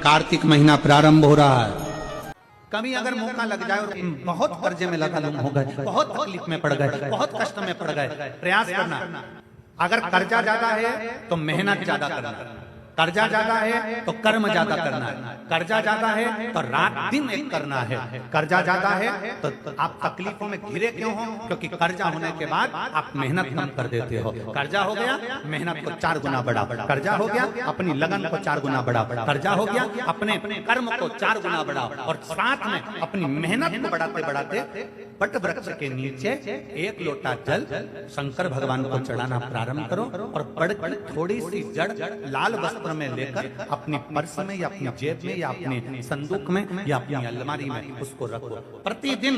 कार्तिक महीना प्रारंभ हो रहा है। कभी अगर मौका लग जाए और बहुत कर्जे में लगा हो गए, बहुत तकलीफ में पड़ गए, बहुत कष्ट में पड़ गए, प्रयास करना। अगर कर्जा ज्यादा है तो मेहनत ज्यादा करना, कर्जा ज्यादा है तो कर्म ज्यादा करना है, कर्जा ज्यादा है तो रात दिन एक करना है, कर्जा ज्यादा है तो आप तकलीफों में घिरे क्यों हो? क्योंकि कर्जा होने के बाद आप मेहनत कम कर देते हो। कर्जा हो गया, मेहनत को 4 गुना बढ़ा, कर्जा हो गया, अपनी लगन को 4 गुना बढ़ा, कर्जा हो गया, अपने कर्म को 4 गुना बढ़ा, और साथ में अपनी मेहनत को बढ़ाते बढ़ाते बट वृक्ष के नीचे 1 लोटा जल शंकर भगवान को चढ़ाना प्रारंभ करो, और बड़ की थोड़ी सी जड़ लाल वस्त्र में लेकर अपनी पर्स में या अपनी जेब में या अपने संदूक में या अपनी अलमारी में उसको रखो। प्रतिदिन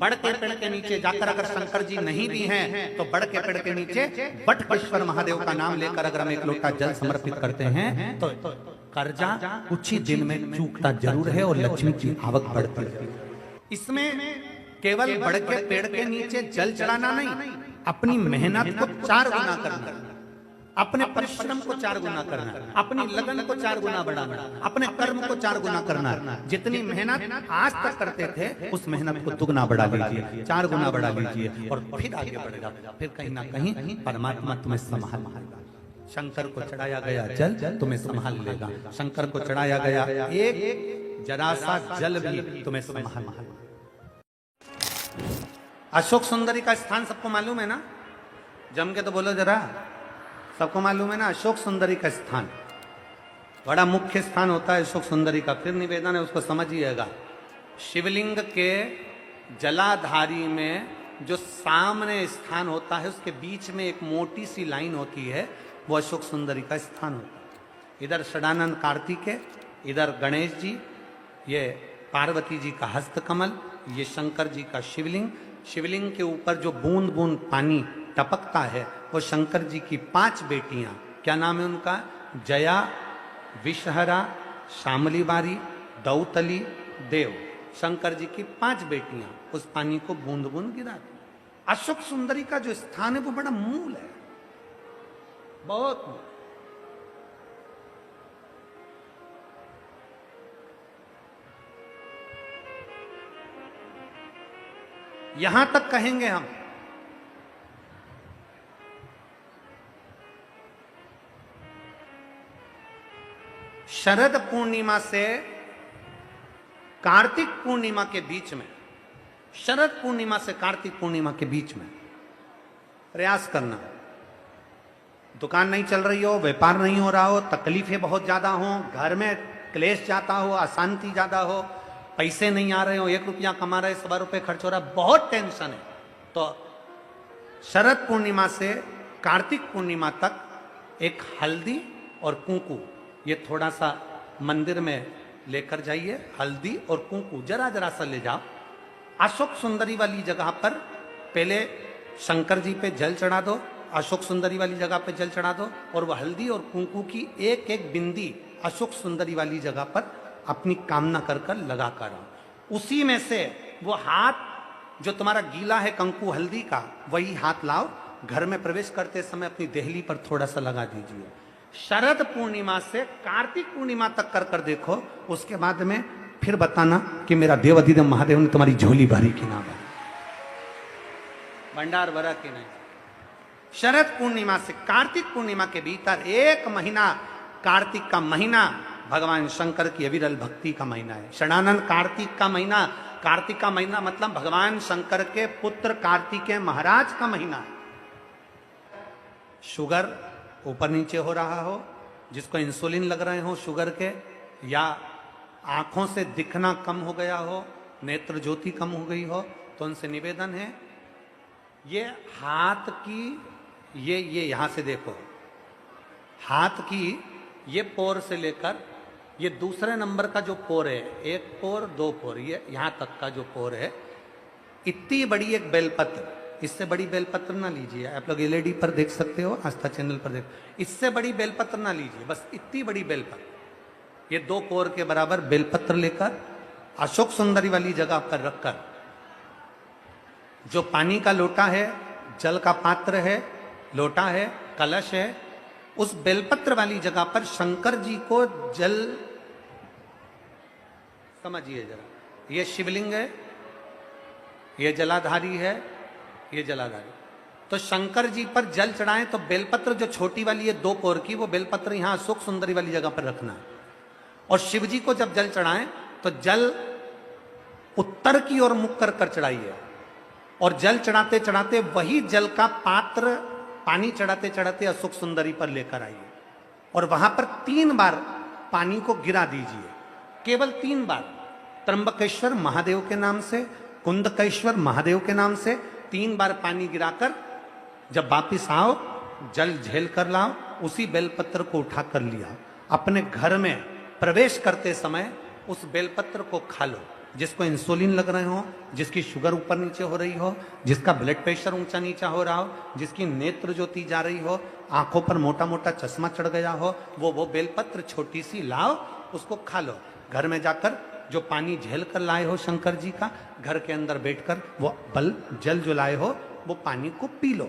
बड़ के पेड़ के नीचे जाकर, अगर शंकर जी नहीं भी हैं तो बड़ के पेड़ के नीचे बटकेश्वर महादेव का नाम लेकर अगर हम 1 लोटा जल समर्पित करते हैं तो कर्जा कुछ ही दिन में चूकता जरूर है और लक्ष्मी की आवक बढ़ती है। इसमें केवल बड़ के पेड़ के नीचे जल चढ़ाना नहीं, अपनी मेहनत को 4 गुना करना, अपने परिश्रम को 4 गुना करना, अपनी लगन को 4 गुना बढ़ाना, अपने कर्म को 4 गुना करना। जितनी मेहनत आज तक करते थे उस मेहनत को दुगना बढ़ा लीजिए, 4 गुना बढ़ा लीजिए, और फिर आगे बढ़ेगा। फिर कहीं ना कहीं परमात्मा तुम्हें संभाल लेगा। शंकर को चढ़ाया गया जल तुम्हें संभाल लेगा, शंकर को चढ़ाया गया एक जरा सा जल भी तुम्हें संभाल लेगा। अशोक सुंदरी का स्थान सबको मालूम है ना? जम के तो बोलो जरा, सबको मालूम है ना? अशोक सुंदरी का स्थान बड़ा मुख्य स्थान होता है अशोक सुंदरी का। फिर निवेदन है, उसको समझिएगा। शिवलिंग के जलाधारी में जो सामने स्थान होता है उसके बीच में एक मोटी सी लाइन होती है, वो अशोक सुंदरी का स्थान होता है। इधर षडानंद कार्तिकेय, इधर गणेश जी, ये पार्वती जी का हस्तकमल, ये शंकर जी का शिवलिंग। शिवलिंग के ऊपर जो बूंद बूंद पानी टपकता है वो शंकर जी की 5 बेटियां, क्या नाम है उनका? जया, विषहरा, शामली बारी, दौतली, देव। शंकर जी की 5 बेटियां उस पानी को बूंद बूंद गिराती। अशोक सुंदरी का जो स्थान है वो बड़ा मूल है, बहुत मूल। यहां तक कहेंगे हम, शरद पूर्णिमा से कार्तिक पूर्णिमा के बीच में, शरद पूर्णिमा से कार्तिक पूर्णिमा के बीच में प्रयास करना। दुकान नहीं चल रही हो, व्यापार नहीं हो रहा हो, तकलीफें बहुत ज्यादा हो, घर में क्लेश जाता हो, अशांति ज्यादा हो, पैसे नहीं आ रहे हो, 1 रुपया कमा रहे 100 रुपये खर्च हो रहा, बहुत टेंशन है, तो शरद पूर्णिमा से कार्तिक पूर्णिमा तक एक हल्दी और कुंकू, ये थोड़ा सा मंदिर में लेकर जाइए। हल्दी और कुंकू जरा जरा सा ले जाओ। अशोक सुंदरी वाली जगह पर पहले शंकर जी पे जल चढ़ा दो, अशोक सुंदरी वाली जगह पे जल चढ़ा दो, और वह हल्दी और कुंकू की एक एक बिंदी अशोक सुंदरी वाली जगह पर अपनी कामना कर कर लगा कर आओ। उसी में से वो हाथ जो तुम्हारा गीला है कंकु हल्दी का, वही हाथ लाओ, घर में प्रवेश करते समय अपनी देहली पर थोड़ा सा लगा दीजिए। शरद पूर्णिमा से कार्तिक पूर्णिमा तक कर कर देखो, उसके बाद में फिर बताना कि मेरा देवाधिदेव महादेव ने तुम्हारी झोली भरी कि ना भरी, भंडार भरा कि नहीं। शरद पूर्णिमा से कार्तिक पूर्णिमा के भीतर 1 महीना, कार्तिक का महीना भगवान शंकर की अविरल भक्ति का महीना है। षडानंद कार्तिक का महीना, कार्तिक का महीना मतलब भगवान शंकर के पुत्र कार्तिकेय महाराज का महीना है। शुगर ऊपर नीचे हो रहा हो, जिसको इंसुलिन लग रहे हो शुगर के, या आंखों से दिखना कम हो गया हो, नेत्र ज्योति कम हो गई हो, तो उनसे निवेदन है, ये हाथ की ये यहां से देखो, हाथ की ये पोर से लेकर ये दूसरे नंबर का जो पोर है, 1 पोर 2 पोर, ये यहां तक का जो पोर है, इतनी बड़ी एक बेलपत्र, इससे बड़ी बेलपत्र ना लीजिए। आप लोग एलईडी पर देख सकते हो, आस्था चैनल पर देख, इससे बड़ी बेलपत्र ना लीजिए, बस इतनी बड़ी बेलपत्र, ये 2 कोर के बराबर बेलपत्र लेकर अशोक सुंदरी वाली जगह पर रखकर, जो पानी का लोटा है, जल का पात्र है, लोटा है, कलश है, उस बेलपत्र वाली जगह पर शंकर जी को जल समझिए जरा, ये शिवलिंग है, ये जलाधारी है, ये जलाधारी। तो शंकर जी पर जल चढ़ाएं तो बेलपत्र जो छोटी वाली है 2 कोर की, वो बेलपत्र यहां सुख सुंदरी वाली जगह पर रखना है। और शिव जी को जब जल चढ़ाएं तो जल उत्तर की ओर मुख कर कर चढ़ाइए। और जल चढ़ाते चढ़ाते वही जल का पात्र पानी चढ़ाते चढ़ाते असुख सुंदरी पर लेकर आइए। और वहां पर 3 बार पानी को गिरा दीजिए, केवल 3 बार। त्र्यंबकेश्वर महादेव के नाम से, कुंदकेश्वर महादेव के नाम से 3 बार पानी गिराकर जब वापिस आओ, जल झेल कर लाओ, उसी बेलपत्र को उठा कर लिया। अपने घर में प्रवेश करते समय उस बेलपत्र को खा लो। जिसको इंसुलिन लग रहे हो, जिसकी शुगर ऊपर नीचे हो रही हो, जिसका ब्लड प्रेशर ऊंचा नीचा हो रहा हो, जिसकी नेत्र ज्योति जा रही हो, आंखों पर मोटा मोटा चश्मा चढ़ गया हो, वो बेलपत्र छोटी सी लाओ, उसको खा लो। घर में जाकर जो पानी झेल कर लाए हो शंकर जी का, घर के अंदर बैठकर वो जल जो लाए हो वो पानी को पी लो,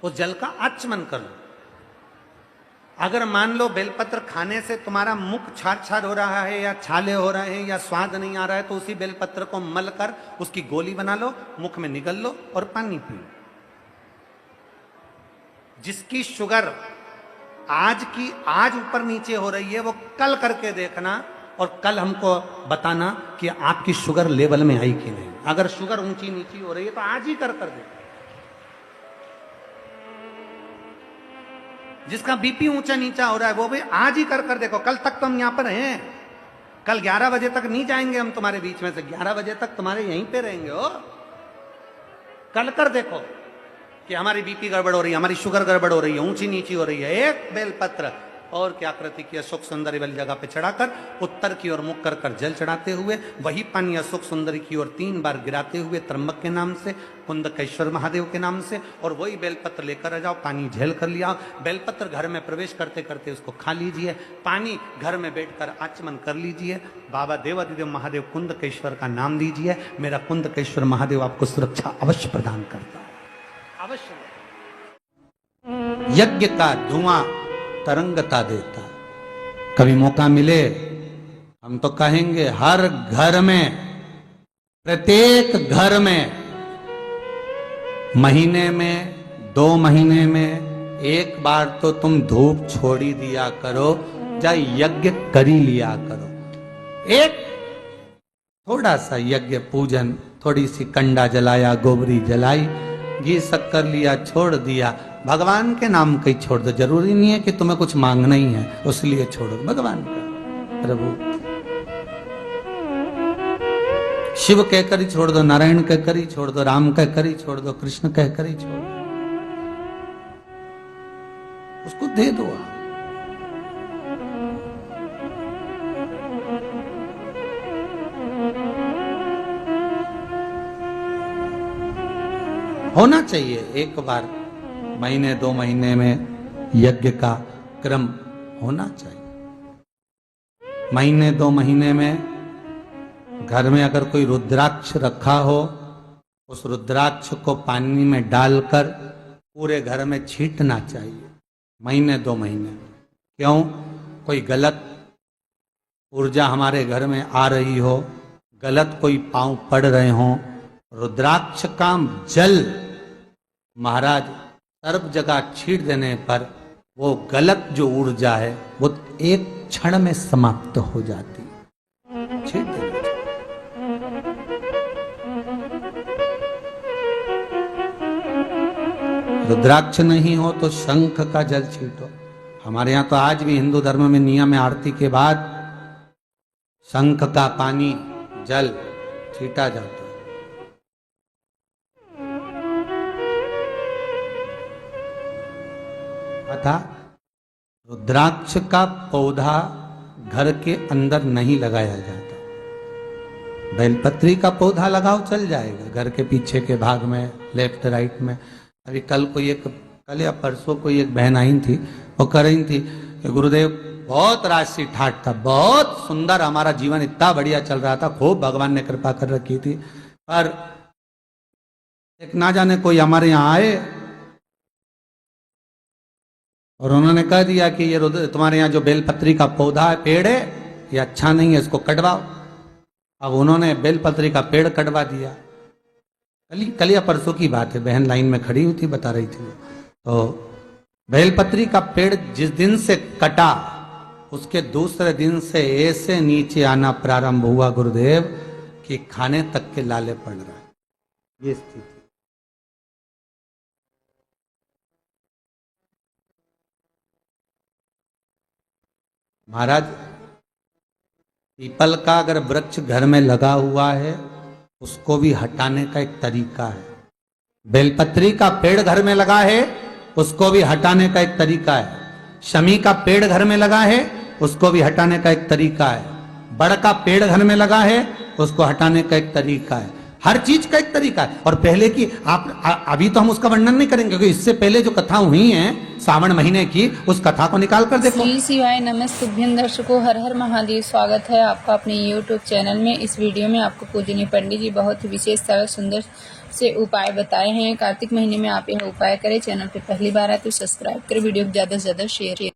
उस जल का आचमन कर लो। अगर मान लो बेलपत्र खाने से तुम्हारा मुख छार छार हो रहा है या छाले हो रहे हैं या स्वाद नहीं आ रहा है, तो उसी बेलपत्र को मल कर उसकी गोली बना लो, मुख में निगल लो और पानी पी लो। जिसकी शुगर आज ऊपर नीचे हो रही है, वो कल करके देखना और कल हमको बताना कि आपकी शुगर लेवल में आई कि नहीं। अगर शुगर ऊंची नीची हो रही है तो आज ही कर देखो। जिसका बीपी ऊंचा नीचा हो रहा है वो भी आज ही कर देखो। कल तक तो हम यहां पर हैं, कल 11 बजे तक नहीं जाएंगे हम तुम्हारे बीच में से, 11 बजे तक तुम्हारे यहीं पे रहेंगे। हो कल कर देखो कि हमारी बीपी गड़बड़ हो रही है, हमारी शुगर गड़बड़ हो रही है, ऊंची नीची हो रही है। एक बेलपत्र और क्या आकृति की सुख सुंदरी वाली जगह पे चढ़ाकर उत्तर की ओर मुख कर कर जल चढ़ाते हुए वही पानी असुख सुंदरी की ओर 3 बार गिराते हुए त्र्यंबक के नाम से, कुंदकेश्वर महादेव के नाम से, और वही बेलपत्र लेकर आ जाओ, पानी झेल कर लिया। बेलपत्र घर में प्रवेश करते करते उसको खा लीजिए, पानी घर में बैठकर आचमन कर लीजिए, बाबा देवादिदेव महादेव कुंदकेश्वर का नाम लीजिए। मेरा कुंदकेश्वर महादेव आपको सुरक्षा अवश्य प्रदान करता है, अवश्य। यज्ञ का धुआं तरंगता देता। कभी मौका मिले हम तो कहेंगे हर घर में, प्रत्येक घर में महीने में 2 महीने में 1 बार तो तुम धूप छोड़ी दिया करो, या यज्ञ करी लिया करो। एक थोड़ा सा यज्ञ पूजन, थोड़ी सी कंडा जलाया, गोबरी जलाई, घी शक्कर लिया, छोड़ दिया, भगवान के नाम का ही छोड़ दो। जरूरी नहीं है कि तुम्हें कुछ मांगना ही है, उसलिए छोड़ो भगवान का, प्रभु शिव कहकर ही छोड़ दो, नारायण कहकर ही छोड़ दो, राम कहकर ही छोड़ दो, कृष्ण कहकर ही छोड़ दो, उसको दे दो। होना चाहिए 1 बार महीने 2 महीने में यज्ञ का क्रम होना चाहिए। महीने 2 महीने में घर में अगर कोई रुद्राक्ष रखा हो, उस रुद्राक्ष को पानी में डालकर पूरे घर में छींटना चाहिए महीने 2 महीने। क्यों? कोई गलत ऊर्जा हमारे घर में आ रही हो, गलत कोई पांव पड़ रहे हो, रुद्राक्ष का जल महाराज सर्व जगह छीट देने पर वो गलत जो ऊर्जा है वो एक क्षण में समाप्त हो जाती है। छीट देना। रुद्राक्ष नहीं हो तो शंख का जल छीटो। हमारे यहाँ तो आज भी हिंदू धर्म में नियम है, आरती के बाद शंख का पानी जल छीटा जाता है। था रुद्राक्ष का पौधा घर के अंदर नहीं लगाया जाता। बेलपत्री का पौधा लगाओ, चल जाएगा घर के पीछे के भाग में, लेफ्ट राइट में। अभी कल या परसों कोई एक बहन आई थी, वो कह रही थी कि गुरुदेव बहुत राशि ठाट था, बहुत सुंदर, हमारा जीवन इतना बढ़िया चल रहा था, खूब भगवान ने कृपा कर रखी थी, पर एक ना जाने कोई हमारे यहाँ आए और उन्होंने कह दिया कि ये तुम्हारे यहाँ जो बेलपत्री का पौधा है, पेड़ है, ये अच्छा नहीं है, इसको कटवाओ। अब उन्होंने बेलपत्री का पेड़ कटवा दिया। कल या परसों की बात है, बहन लाइन में खड़ी हुई थी, बता रही थी। तो बेलपत्री का पेड़ जिस दिन से कटा उसके दूसरे दिन से ऐसे नीचे आना प्रारंभ हुआ गुरुदेव कि खाने तक के लाले पड़ रहा है, ये स्थिति। महाराज, पीपल का अगर वृक्ष घर में लगा हुआ है उसको भी हटाने का एक तरीका है। बेलपत्री का पेड़ घर में लगा है उसको भी हटाने का एक तरीका है। शमी का पेड़ घर में लगा है उसको भी हटाने का एक तरीका है। बड़ का पेड़ घर में लगा है उसको हटाने का एक तरीका है। हर चीज का एक तरीका है। और पहले की आप अभी तो हम उसका वर्णन नहीं करेंगे क्योंकि इससे पहले जो कथा हुई है सावन महीने की, उस कथा को निकाल कर देखो। श्री शिवाय नमस्तुभ्यं दर्शकों, हर हर महादेव। स्वागत है आपका अपने YouTube चैनल में। इस वीडियो में आपको पूजनीय पंडित जी बहुत ही विशेष सरल सुंदर से उपाय बताए हैं। कार्तिक महीने में आप यह उपाय करें। चैनल पे पहली बार आए तो सब्सक्राइब करें, वीडियो को ज्यादा से ज्यादा शेयर